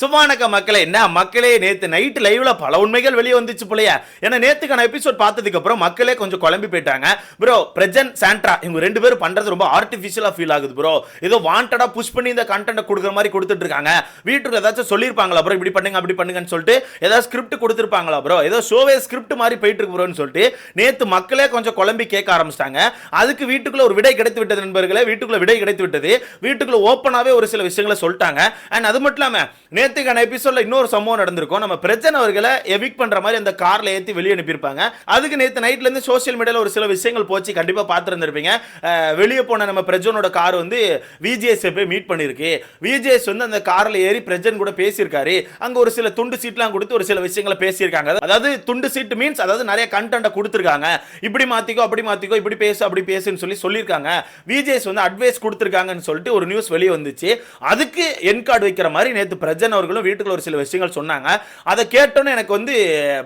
சும்மானக்க மக்களே, என்ன மக்களே, நேத்து நைட் லைவ்ல பல உண்மைகள் வெளியே வந்துச்சு போலயே. ஏன்னா நேத்துக்கான எபிசோட் பார்த்ததுக்கு அப்புறம் மக்களே கொஞ்சம் குழம்பி போயிட்டாங்க. ப்ரோ பிரஜன் சாண்ட்ரா இவங்க ரெண்டு பேரும் பண்றது ரொம்ப ஆர்டிஃபிஷியலா ஃபீல் ஆகுது ப்ரோ. ஏதோ வாண்டடா புஷ் பண்ணி இந்த கண்டென்ட் கொடுக்குற மாதிரி கொடுத்துட்டு இருக்காங்க. வீட்டுக்கு ஏதாச்சும் சொல்லியிருப்பாங்களா ப்ரோ, இப்படி பண்ணுங்க அப்படி பண்ணுங்கன்னு சொல்லிட்டு ஏதாவது ஸ்கிரிப்ட் கொடுத்துருப்பாங்களா ப்ரோ, ஏதோ ஷோவே ஸ்கிரிப்ட் மாதிரி போயிட்டு இருக்கு ப்ரோன்னு சொல்லிட்டு நேத்து மக்களே கொஞ்சம் குழம்பி கேட்க ஆரம்பிச்சிட்டாங்க. அதுக்கு வீட்டுக்குள்ள ஒரு விடை கிடைத்து விட்டது நண்பர்களே, வீட்டுக்குள்ள விடை கிடைத்து விட்டது. வீட்டுக்குள்ள ஓப்பனாவே ஒரு சில விஷயங்களை சொல்லிட்டாங்க. அண்ட் அது மட்டும் இல்லாம நேத்துக்கான எபிசோட்ல இன்னொரு சம்பவம் நடந்திருக்கும். நம்ம பிரஜன் அவர்களை எவிக் பண்ற மாதிரி அந்த கார்ல ஏத்தி வெளியே அனுப்பியிருப்பாங்க. அதுக்கு நேத்து நைட்ல இருந்து சோசியல் மீடியால ஒரு சில விஷயங்கள் போச்சு, கண்டிப்பா பார்த்திருந்திருப்பீங்க. வெளியே போன நம்ம பிரஜனோட கார் வந்து விஜிஎஸ் போய் மீட் பண்ணிருக்கு. விஜிஎஸ் வந்து அந்த கார்ல ஏறி பிரஜன் கூட பேசியிருக்காரு. அங்க ஒரு சில துண்டு சீட்லாம் கொடுத்து ஒரு சில விஷயங்களை பேசியிருக்காங்க. அதாவது துண்டு சீட் மீன்ஸ் அதாவது நிறைய கண்டென்ட் கொடுத்திருக்காங்க. இப்படி மாத்திக்கோ அப்படி மாத்திக்கோ, இப்படி பேசு அப்படி பேசுன்னு சொல்லியிருக்காங்க. விஜிஎஸ் வந்து அட்வைஸ் கொடுத்திருக்காங்கன்னு சொல்லிட்டு ஒரு நியூஸ் வெளியே வந்துச்சு. அதுக்கு என் கார்டு வைக்கிற மாதிரி நேத்து பிரஜன் அவர்களும் வீட்டுக்குள்ள ஒரு சில விஷயங்கள் சொன்னாங்க. அதை கேட்டோன்னு எனக்கு வந்து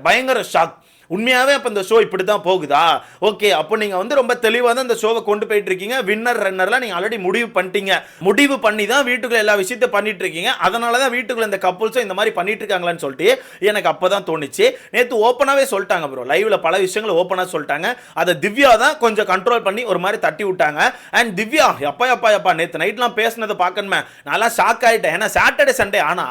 பயங்கர ஷாக். உண்மையாவே அப்ப இந்த ஷோ இப்படி தான் போகுதா? ஓகே, அப்போ நீங்க வந்து ரொம்ப தெளிவா தான் இந்த ஷோவை கொண்டு போயிட்டு இருக்கீங்க. வின்னர் ரன்னர்லாம் நீங்க ஆல்ரெடி முடிவு பண்ணிட்டீங்க. முடிவு பண்ணி தான் வீட்டுக்குள்ள எல்லா விஷயத்தை பண்ணிட்டு இருக்கீங்க. அதனால தான் வீட்டுக்குள்ள இந்த கப்புள்ஸும் இந்த மாதிரி பண்ணிட்டு இருக்காங்களான்னு சொல்லிட்டு எனக்கு அப்பதான் தோணுச்சு. நேத்து ஓப்பனாவே சொல்லிட்டாங்க ப்ரோ, லைவ்ல பல விஷயங்களை ஓப்பனா சொல்லிட்டாங்க. அதை திவ்யா தான் கொஞ்சம் கண்ட்ரோல் பண்ணி ஒரு மாதிரி தட்டி விட்டாங்க. அண்ட் திவ்யா எப்பா நேத்து நைட்லாம் பேசினதை பார்க்கணுமே, நல்லா ஷாக் ஆயிட்டேன். ஏன்னா சாட்டர்டே சண்டே ஆனா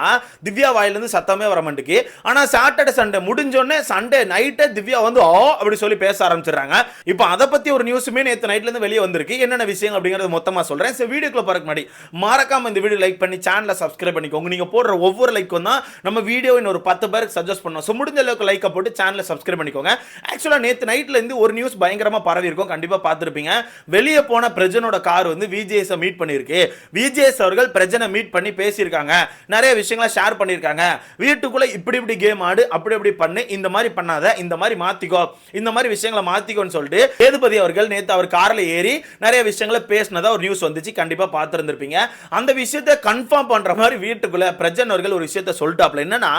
திவ்யா வாயிலிருந்து சத்தமே வர மாட்டேங்குது. ஆனா சாட்டர்டே சண்டே முடிஞ்சோடனே சண்டே நைட் திவ்யா வந்து அப்படி சொல்லி பேச ஆரம்பிச்சிடுறாங்க. இப்போ அதை பத்தி ஒரு நியூஸுமே நேத்து நைட்ல இருந்து வெளியே வந்திருக்கு. என்னென்ன விஷயம் அப்படிங்கறது மொத்தமா சொல்றேன். சோ வீடியோக்குள்ள போறதுக்கு முன்னாடி மறக்காம இந்த வீடியோ லைக் பண்ணி சேனலை சப்ஸ்கிரைப் பண்ணிக்கோங்க. நீங்க போடுற ஒவ்வொரு லைக்கும் தான் நம்ம வீடியோ இன்னொரு 10 பேருக்கு சஜஸ்ட் பண்ணுவோம். சோ முடிஞ்ச அளவுக்கு லைக் போட்டு சேனலை சப்ஸ்கிரைப் பண்ணிக்கோங்க. ஆக்சுவலா நேத்து நைட்ல இருந்து ஒரு நியூஸ் பயங்கரமா பரவி இருக்கும், கண்டிப்பா பார்த்திருப்பீங்க. வெளியே போன பிரஜனோட கார் வந்து விஜிஎஸ் மீட் பண்ணிருக்கு. விஜிஎஸ் அவர்கள் பிரஜனை மீட் பண்ணி பேசியிருக்காங்க. நிறைய விஷயங்களை ஷேர் பண்ணியிருக்காங்க. வீட்டுக்குள்ள இப்படி இப்படி கேம் ஆடு, அப்படி அப்படி பண்ணு, இந்த மாதிரி பண்ணாத, இந்த மாதிரி மாத்திக்கோ, இந்த மாதிரி விஷயங்களை மாத்திக்கோன்னு சொல்லிட்டு சேதுபதி அவர்கள் நேத்து அவர் கார்ல ஏறி நிறைய விஷயங்களை பேசினதா ஒரு நியூஸ் வந்துச்சு, கண்டிப்பா பார்த்திருந்திருப்பீங்க. அந்த விஷயத்தை கன்ஃபார்ம் பண்ற மாதிரி வீட்டுக்குள்ள பிரஜன் அவர்கள் ஒரு விஷயத்தை சொல்லிட்டாப்ல. என்னன்னா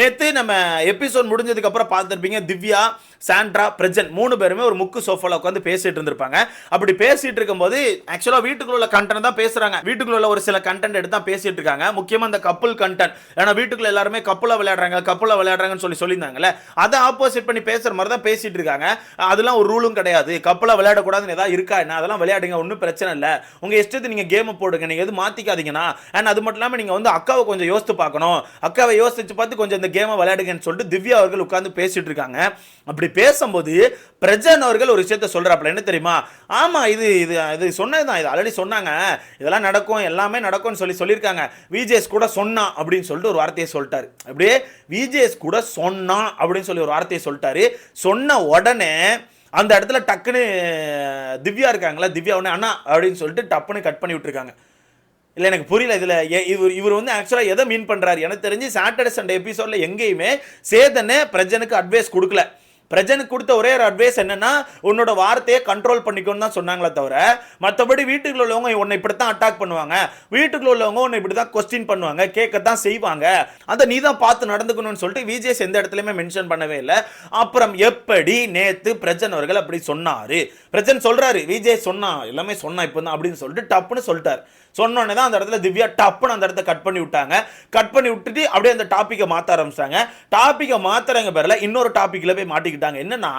நேத்து நம்ம எபிசோட் முடிஞ்சதுக்கு அப்புறம் பார்த்திருப்பீங்க, திவ்யா, சாண்ட்ரா, பிரஜன் 3 பேருமே ஒரு முக்கு சோஃபால உட்கார்ந்து பேசிட்டு இருந்திருப்பாங்க. அப்படி பேசிட்டு இருக்கும்போது ஆக்சுவலா வீட்டுக்குள்ள உள்ள கண்டென்ட் தான் பேசுறாங்க. வீட்டுக்குள்ள உள்ள ஒரு சில கண்டென்ட் எடுத்து தான் பேசிட்டு இருக்காங்க. முக்கியமா அந்த கப்புள் கண்டென்ட். ஏன்னா வீட்டுக்குள்ள எல்லாரும் கப்புலா விளையாடுறாங்கன்னு சொல்லியிருந்தாங்கல்ல, அதை ஆப்போசிட் பண்ணி பேசுற மாதிரி தான் பேசிட்டு இருக்காங்க. அதெல்லாம் ஒரு ரூலும் கிடையாது, கப்பலா விளையாடக்கூடாதுன்னு ஏதாவது இருக்கா என்ன? அதெல்லாம் விளையாடுங்க, ஒன்றும் பிரச்சனை இல்லை, உங்க இஷ்டத்தை நீங்க கேம் போடுங்க, நீங்க எது மாத்திக்காதீங்கன்னா. அண்ட் அது மட்டும் இல்லாமல் நீங்க வந்து அக்காவை கொஞ்சம் யோசித்து பார்க்கணும், அக்காவை யோசிச்சு பார்த்து கொஞ்சம் இந்த கேமை விளையாடுங்கன்னு சொல்லிட்டு திவ்யா அவர்கள் உட்கார்ந்து பேசிட்டு இருக்காங்க. அப்படி பேசும்போது பிரஜன் அவர்கள் ஒரு விஷயத்தை சொல்றாப்ல, என்ன தெரியுமா? ஆமா, இது இது இது சொன்னதுதான், இது ஆல்ரெடி சொன்னாங்க, இதெல்லாம் நடக்கும், எல்லாமே நடக்கும்னு சொல்லியிருக்காங்க. விஜேஎஸ் கூட சொன்னா அப்படின்னு சொல்லிட்டு ஒரு வார்த்தையை சொல்லிட்டாரு. அப்படியே விஜேஎஸ் கூட சொன்னா அப்படின்னு சொல்லி ஒரு வார்த்தையை சொல்லிட்டாரு. சொன்ன உடனே அந்த இடத்துல டக்குன்னு திவ்யா இருக்காங்களா, திவ்யா உடனே அண்ணா அப்படின்னு சொல்லிட்டு டப்புன்னு கட் பண்ணி விட்டுருக்காங்க. இல்லை எனக்கு புரியல இதில் இவர் வந்து ஆக்சுவலாக எதை மீன் பண்ணுறாரு. எனக்கு தெரிஞ்சு சாட்டர்டே சண்டே எபிசோடில் எங்கேயுமே சேதனை பிரஜனுக்கு அட்வைஸ் கொடுக்கல. பிரஜனுக்கு கொடுத்த ஒரே ஒரு அட்வைஸ் என்னன்னா, உன்னோட வார்த்தையை கண்ட்ரோல் பண்ணிக்கணும்னு தான் சொன்னாங்களே தவிர மற்றபடி வீட்டுக்குள்ள உள்ளவங்க உன்னை இப்படித்தான் அட்டாக் பண்ணுவாங்க, வீட்டுக்குள்ள உள்ளவங்க உன்னை இப்படி தான் கொஸ்டின் பண்ணுவாங்க, கேட்கத்தான் செய்வாங்க, அதை நீ தான் பார்த்து நடந்துக்கணும்னு சொல்லிட்டு விஜேஎஸ் எந்த இடத்துலையுமே மென்ஷன் பண்ணவே இல்லை. அப்புறம் எப்படி நேத்து பிரஜன் அவர்கள் அப்படி சொன்னாரு? பிரஜன் சொல்றாரு விஜேஎஸ் சொன்னா, எல்லாமே சொன்னா இப்போ தான் அப்படின்னு சொல்லிட்டு டப்புன்னு சொல்லிட்டார். சொன்னோன்னே தான் அந்த இடத்துல திவ்யா டப்புன்னு அந்த இடத்த கட் பண்ணி விட்டாங்க. கட் பண்ணி விட்டுட்டு அப்படியே அந்த டாப்பிக்கை மாற்ற ஆரம்பிச்சாங்க. டாப்பிக்கை மாத்துறங்க பேரில் இன்னொரு டாப்பிக்கில் போய் மாட்டிக்கிட்டாங்க. என்னன்னா,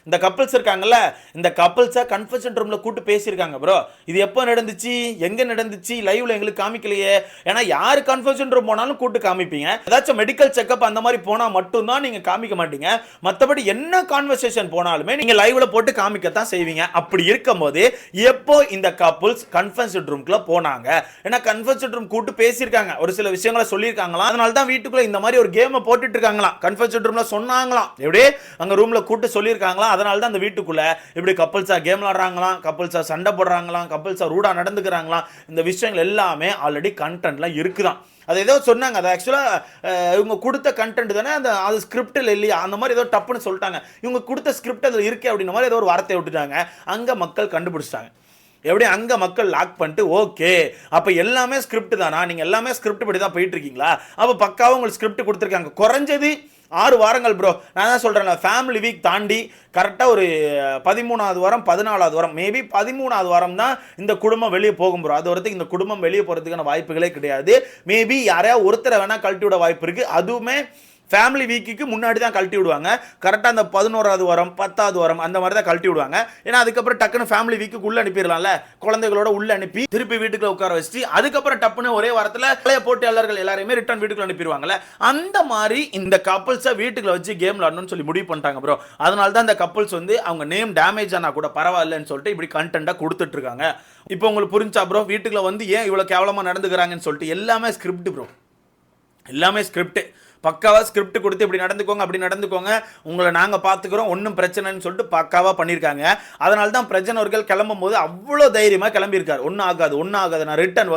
இந்த கப்பல்ஸ் இருக்காங்கல்ல, இந்த கப்பல்ஸை கன்ஃபெஷன் ரூம்ல கூட்டு பேசியிருக்காங்க. ப்ரோ இது எப்போ நடந்துச்சு, எங்க நடந்துச்சு, லைவ்ல எங்களுக்கு காமிக்கலையே. ஏன்னா யாரு கன்ஃபெஷன் ரூம் போனாலும் கூட்டு காமிப்பீங்க, ஏதாச்சும் மெடிக்கல் செக்அப் அந்த மாதிரி போனா மட்டும் தான் நீங்க காமிக்க மாட்டீங்க. மற்றபடி என்ன கான்வர்சேஷன் போனாலுமே நீங்க லைவ்ல போட்டு காமிக்கத்தான் செய்வீங்க. அப்படி இருக்கும்போது எப்போ இந்த கப்பல்ஸ் கன்ஃபெஷன் ரூம்க்குள்ள போனாங்க? ஏன்னா கன்ஃபெஷன் ரூம் கூட்டு பேசியிருக்காங்க, ஒரு சில விஷயங்களை சொல்லியிருக்காங்களாம். அதனால தான் வீட்டுக்குள்ள இந்த மாதிரி ஒரு கேமை போட்டுட்டு இருக்காங்களாம். கன்ஃபெஷன் ரூம்ல சொன்னாங்களாம், எப்படி அங்க ரூம்ல கூட்டு சொல்லியிருக்காங்களாம். அதனால தான் அந்த வீட்டுக்குள்ள இப்படி கப்பல்ஸா கேம் விளையாடுறாங்களாம், கப்பல்ஸா சண்டை போடுறாங்களாம், கப்பல்ஸா ரூடா நடந்துக்கிறாங்களாம். இந்த விஷயங்கள் எல்லாமே ஆல்ரெடி கண்டென்ட்ல இருக்குதான். அது ஏதோ சொன்னாங்க, அது ஆக்சுவலாக இவங்க கொடுத்த கண்டென்ட் தானே, அந்த அது ஸ்கிரிப்டில் இல்லையா, அந்த மாதிரி ஏதோ டப்புன்னு சொல்லிட்டாங்க. இவங்க கொடுத்த ஸ்கிரிப்ட் அதில் இருக்கே அப்படின்ற மாதிரி ஏதோ ஒரு வார்த்தையை விட்டுட்டாங்க. அங்கே மக்கள் கண்டுபிடிச்சிட்டாங்க. எப்படி அங்கே மக்கள் லாக் பண்ணிட்டு, ஓகே அப்போ எல்லாமே ஸ்கிரிப்ட் தானா, நீங்கள் எல்லாமே ஸ்கிரிப்ட் படி தான் போயிட்டு இருக்கீங்களா, அப்போ பக்காவாக உங்களுக்கு ஸ்கிரிப்ட் கொடுத்துருக்காங்க. குறைஞ்சது 6 வாரங்கள் ப்ரோ. நான் தான் சொல்றேன், ஃபேமிலி வீக் தாண்டி கரெக்டாக ஒரு 13வது வாரம் 14வது வாரம் மேபி 13வது வாரம் தான் இந்த குடும்பம் வெளியே போகும் ப்ரோ. அது வரத்துக்கு இந்த குடும்பம் வெளியே போகிறதுக்கான வாய்ப்புகளே கிடையாது. மேபி யாரையா ஒருத்தரை வேணால் கழட்டி விட வாய்ப்பு இருக்குது. அதுவுமே ஃபேமிலி வீக்குக்கு முன்னாடி தான் கழட்டி விடுவாங்க. கரெக்டாக அந்த 11வது வாரம் 10வது வாரம் அந்த மாதிரி தான் கழட்டி விடுவாங்க. ஏன்னா அதுக்கப்புறம் டக்குன்னு ஃபேமிலி வீக்குக்கு உள்ளே அனுப்பிடலாம்ல, குழந்தைகளோட உள்ளே அனுப்பி திருப்பி வீட்டுக்குள்ள உட்கார வச்சு அதுக்கப்புறம் டப்புன்னு ஒரே வாரத்தில் பழைய போட்டியாளர்கள் எல்லாரையுமே ரிட்டர்ன் வீட்டுக்குள்ள அனுப்பிடுவாங்கல்ல. அந்த மாதிரி இந்த கப்பல்ஸை வீட்டுக்குள்ள வச்சு கேம் விளாடணும்னு சொல்லி முடிவு பண்ணிட்டாங்க ப்ரோ. அதனால தான் இந்த கப்பல்ஸ் வந்து அவங்க நேம் டேமேஜ் ஆனால் கூட பரவாயில்லன்னு சொல்லிட்டு இப்படி கண்டென்ட்டாக கொடுத்துட்டு இருக்காங்க. இப்போ உங்களுக்கு புரிஞ்சா ப்ரோ வீட்டுக்குள்ள வந்து ஏன் இவ்வளோ கேவலமாக நடந்துக்கிறாங்கன்னு சொல்லிட்டு? எல்லாமே ஸ்கிரிப்ட் ப்ரோ, எல்லாமே ஸ்கிரிப்ட். பக்காவாக ஸ்கிரிப்ட் கொடுத்து இப்படி நடந்துக்கோங்க அப்படி நடந்துக்கோங்க, உங்களை நாங்கள் பார்த்துக்கிறோம், ஒன்றும் பிரச்சனைன்னு சொல்லிட்டு பக்காவாக பண்ணியிருக்காங்க. அதனால தான் பிரஜன் அவர்கள் கிளம்பும் போது அவ்வளோ தைரியமாக கிளம்பியிருக்காரு. ஒன்றும் ஆகாது, நான் ரிட்டர்ன்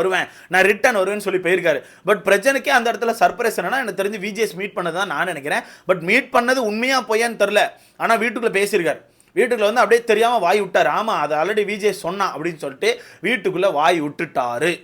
வருவேன்னு சொல்லி போயிருக்காரு. பட் பிரஜனுக்கே அந்த இடத்துல சர்ப்ரைஸ் என்னன்னா, எனக்கு தெரிஞ்சு விஜேஸ் மீட் பண்ணது தான் நான் நினைக்கிறேன். பட் மீட் பண்ணது உண்மையாக பொய்யான்னு தெரில. ஆனால் வீட்டுக்குள்ளே பேசியிருக்காரு. வீட்டுக்குள்ளே வந்து அப்படியே தெரியாமல் வாய் விட்டார். ஆமாம், அது ஆல்ரெடி விஜய் சொன்னான் அப்படின்னு சொல்லிட்டு வீட்டுக்குள்ளே வாய் விட்டுட்டாரு.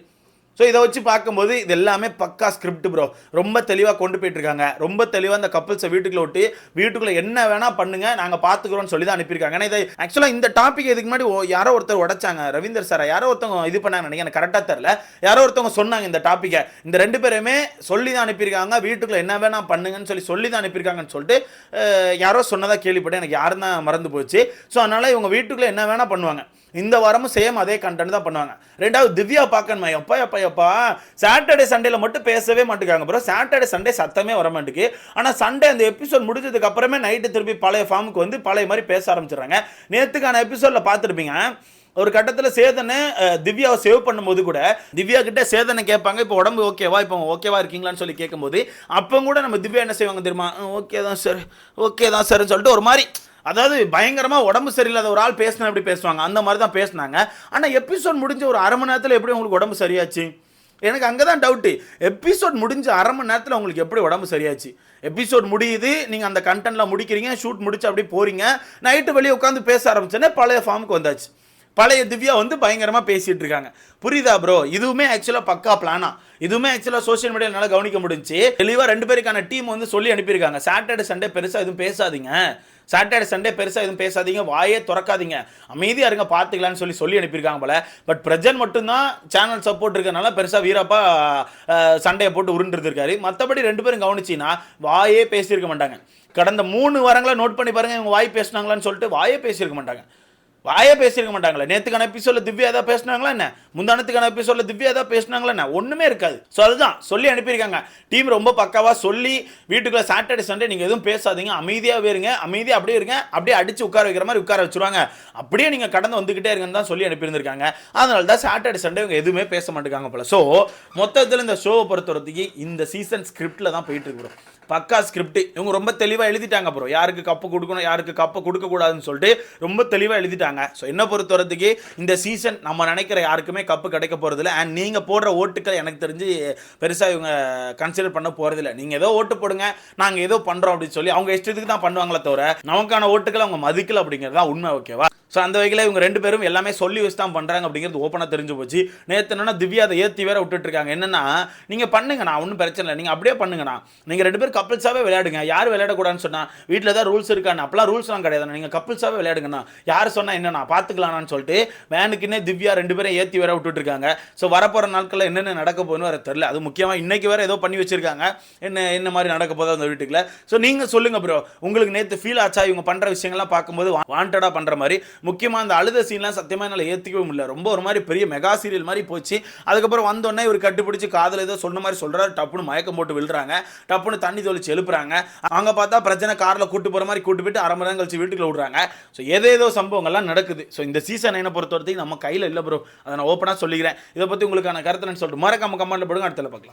ஸோ இதை வச்சு பார்க்கும்போது இது எல்லாமே பக்கா ஸ்கிரிப்ட் ப்ரோ. ரொம்ப தெளிவாக கொண்டு போயிட்டுருக்காங்க. ரொம்ப தெளிவாக அந்த கப்பல்ஸை வீட்டுக்குள்ளே விட்டு வீட்டுக்குள்ளே என்ன வேணால் பண்ணுங்க, நாங்கள் பார்த்துக்குறோன்னு சொல்லி தான் அனுப்பியிருக்காங்க. ஏன்னா இதை ஆக்சுவலாக இந்த டாபிக் இதுக்கு முன்னாடி யாரோ ஒருத்தர் உடைச்சாங்க, ரவீந்தர் சாரை யாரோ ஒருத்தவங்க இது பண்ணாங்க நினைக்கிறேன், எனக்கு கரெக்டாக தெரில. யாரோ ஒருத்தவங்க சொன்னாங்க இந்த டாப்பிக்கை இந்த 2 பேருமே சொல்லி தான் அனுப்பியிருக்காங்க, வீட்டுக்குள்ளே என்ன வேணால் பண்ணுங்கன்னு சொல்லி தான் அனுப்பியிருக்காங்கன்னு சொல்லிட்டு யாரோ சொன்னதாக கேள்விப்பட்டேன். எனக்கு யாரும் தான் மறந்து போச்சு. ஸோ அதனால் இவங்க வீட்டுக்குள்ளே என்ன வேணால் பண்ணுவாங்க. இந்த வாரமும் சேம் அதே கண்டென்ட் தான் பண்ணுவாங்க. ரெண்டாவது திவ்யா பார்க்கணுமா, எப்பா சாட்டர்டே சண்டேல மட்டும் பேசவே மாட்டேங்காங்க ப்ரோ. சாட்டர்டே சண்டே சத்தமே வர மாட்டேங்குது. ஆனால் சண்டே அந்த எபிசோட் முடிஞ்சதுக்கு அப்புறமே நைட்டு திருப்பி பழைய ஃபார்முக்கு வந்து பழைய மாதிரி பேச ஆரம்பிச்சிடுறாங்க. நேற்றுக்கான எபிசோடில் பார்த்துருப்பீங்க, ஒரு கட்டத்தில் சேதனை திவ்யாவை சேவ் பண்ணும்போது கூட திவ்யா கிட்ட சேதனை கேட்பாங்க, இப்போ உடம்பு ஓகேவா, இப்போ ஓகேவா இருக்கீங்களான்னு சொல்லி கேட்கும்போது அப்போ கூட நம்ம திவ்யா என்ன செய்வாங்க தெரியுமா, ஓகே தான் சார்ன்னு சொல்லிட்டு ஒரு மாதிரி, அதாவது பயங்கரமாக உடம்பு சரியில்லாத ஒரு ஆள் பேசினா எப்படி பேசுவாங்க அந்த மாதிரி தான் பேசினாங்க. ஆனால் எபிசோட் முடிஞ்ச ஒரு அரை மணி நேரத்தில் எப்படி உங்களுக்கு உடம்பு சரியாச்சு? எனக்கு அங்கே தான் டவுட்டு. எபிசோட் முடிஞ்ச அரை மணி நேரத்தில் உங்களுக்கு எப்படி உடம்பு சரியாச்சு? எபிசோட் முடியுது, நீங்கள் அந்த கண்டென்ட்லாம் முடிக்கிறீங்க, ஷூட் முடிச்சு அப்படியே போகிறீங்க, நைட்டு வெளியே உட்காந்து பேச ஆரம்பிச்சோன்னே பழைய ஃபார்முக்கு வந்தாச்சு. பழைய திவ்யா வந்து பயங்கரமாக பேசிகிட்டு இருக்காங்க. புரியுதா ப்ரோ? இதுவுமே ஆக்சுவலாக பக்கா பிளானா. இதுவுமே ஆக்சுவலாக சோஷியல் மீடியாவில் நல்லா கவனிக்க முடிஞ்சு தெளிவாக 2 பேருக்கான டீம் வந்து சொல்லி அனுப்பியிருக்காங்க. சாட்டர்டே சண்டே பெருசாக எதுவும் பேசாதீங்க, வாயே திறக்காதீங்க, அமைதியாக இருங்க, பார்த்துக்கலான்னு சொல்லி அனுப்பியிருக்காங்க போல. பட் பிரஜன் மட்டும்தான் சேனல் சப்போர்ட் இருக்கனால பெருசாக வீரப்பா சண்டையை போட்டு உருண்டுருக்காரு. மற்றபடி 2 பேரும் கவனிச்சின்னா வாயே பேசியிருக்க மாட்டாங்க. கடந்த 3 வாரங்களை நோட் பண்ணி பாருங்க, இவங்க வாய் பேசினாங்களான்னு சொல்லிட்டு வாயே பேசியிருக்க மாட்டாங்களே. நேற்றுக்கான எபிசோடில் திவ்யா ஏதாவது பேசினாங்களா என்ன? முந்தானத்துக்கான எபிசோடில் திவ்யா ஏதாவது பேசினாங்களா என்ன? ஒன்றுமே இருக்காது. ஸோ அதுதான் சொல்லி அனுப்பியிருக்காங்க. டீம் ரொம்ப பக்காவாக சொல்லி வீட்டுக்குள்ள சாட்டர்டே சண்டே நீங்கள் எதுவும் பேசாதீங்க, அமைதியாக இருங்க, அமைதியாக அப்படியே இருங்க, அப்படியே அடித்து உட்கார வைக்கிற மாதிரி உட்கார வச்சுருவாங்க, அப்படியே நீங்கள் கடந்து வந்துக்கிட்டே இருங்கன்னு தான் சொல்லி அனுப்பியிருந்திருக்காங்க. அதனால தான் சாட்டர்டே சண்டே இவங்க எதுவுமே பேச மாட்டேங்காங்க போல. ஸோ மொத்தத்தில் இந்த ஷோவை பொறுத்தவரைக்கு இந்த சீசன் ஸ்கிரிப்டில் தான் போயிட்டு இருக்கிறோம். பக்கா ஸ்கிரிப்ட். இவங்க ரொம்ப தெளிவாக எழுதிட்டாங்க ப்ரோ, யாருக்கு கப்பு கொடுக்கணும் யாருக்கு கப்பு கொடுக்கக்கூடாதுன்னு சொல்லிட்டு ரொம்ப தெளிவாக எழுதிட்டாங்க. ஸோ என்ன பொறுத்தவரைக்கு இந்த சீசன் நம்ம நினைக்கிற யாருக்குமே கப்பு கிடைக்க போகிறதில்ல. அண்ட் நீங்கள் போடுற ஓட்டுக்கள் எனக்கு தெரிஞ்சு பெருசாக இவங்க கன்சிடர் பண்ண போகிறதில்ல. நீங்கள் ஏதோ ஓட்டு போடுங்க, நாங்கள் ஏதோ பண்ணுறோம் அப்படின்னு சொல்லி அவங்க இஷ்டத்துக்கு தான் பண்ணுவாங்களே தவிர நமக்கான ஓட்டுக்களை அவங்க மதிக்கல அப்படிங்கிறது தான் உண்மை. ஓகேவா? ஸோ அந்த வகையில் இவங்க 2 பேரும் எல்லாமே சொல்லி வச்சு தான் பண்ணுறாங்க அப்படிங்கிறது ஓப்பனாக தெரிஞ்சு போச்சு. நேற்று என்னன்னா திவ்யா அதை ஏற்றி வேற விட்டுட்டுருக்காங்க. என்னன்னா, நீங்கள் பண்ணுங்கண்ணா, ஒன்றும் பிரச்சனை இல்லை, நீங்கள் அப்படியே பண்ணுங்கண்ணா, நீங்கள் 2 பேரும் கப்பிள்ஸாகவே விளையாடுங்க, யார் விளையாடக்கூடாதுன்னு சொன்னால் வீட்டில் ஏதாவது ரூல்ஸ் இருக்காண்ணா, அப்பெல்லாம் ரூல்ஸ்லாம் கிடையாது, நீங்கள் கப்பிள்ஸாகவே விளையாடுங்கண்ணா, யார் சொன்னால் என்னண்ணா பார்த்துக்கலான்னு சொல்லிட்டு வேனுக்குன்னே திவ்யா 2 பேரும் ஏற்றி வேற விட்டுட்டுருக்காங்க. ஸோ வரப்போகிற நாட்களில் என்னென்ன நடக்க போகுதுன்னு வேறு தெரில. அது முக்கியமாக இன்றைக்கி வேறு ஏதோ பண்ணி வச்சுருக்காங்க, என்ன மாதிரி நடக்க போதோ அந்த வீட்டுக்குள்ள. ஸோ நீங்கள் சொல்லுங்கள் ப்ரோ, உங்களுக்கு நேற்று ஃபீல் ஆச்சா இவங்க பண்ணுற விஷயங்கள்லாம் பார்க்கும்போது வாண்டடாக பண்ணுற மாதிரி? முக்கியமாக அந்த அழுத சீன்லாம் சத்தியமாக என்னால் ஏற்றிக்கவே முடியல. ரொம்ப ஒரு மாதிரி பெரிய மெகா சீரியல் மாதிரி போச்சு. அதுக்கப்புறம் வந்தோடனே இவர் கட்டுப்பிடிச்சி காதில் ஏதோ சொன்ன மாதிரி சொல்கிறாரு, டப்புன்னு மயக்கம் போட்டு விழுறாங்க, டப்புன்னு தண்ணி தொளிச்சு எழுப்புறாங்க. அங்கே பார்த்தா பிரச்சனை காரில் கூட்டு போகிற மாதிரி கூட்டு போயிட்டு அரை மணி நேரம் கழிச்சு வீட்டுக்குள்ள விடுறாங்க. ஸோ ஏதேதோ சம்பவங்கள்லாம் நடக்குது. ஸோ இந்த சீசன் என்ன பொறுத்த வரைக்கும் நம்ம கையில் இல்லை ப்ரோ, அதை நான் ஓப்பனாக சொல்லிக்கிறேன். இதை பற்றி உங்களுக்கான கருத்துன்னு சொல்லிட்டு மறக்காம கமெண்ட்ல போடுங்க, அடுத்த பார்க்கலாம்.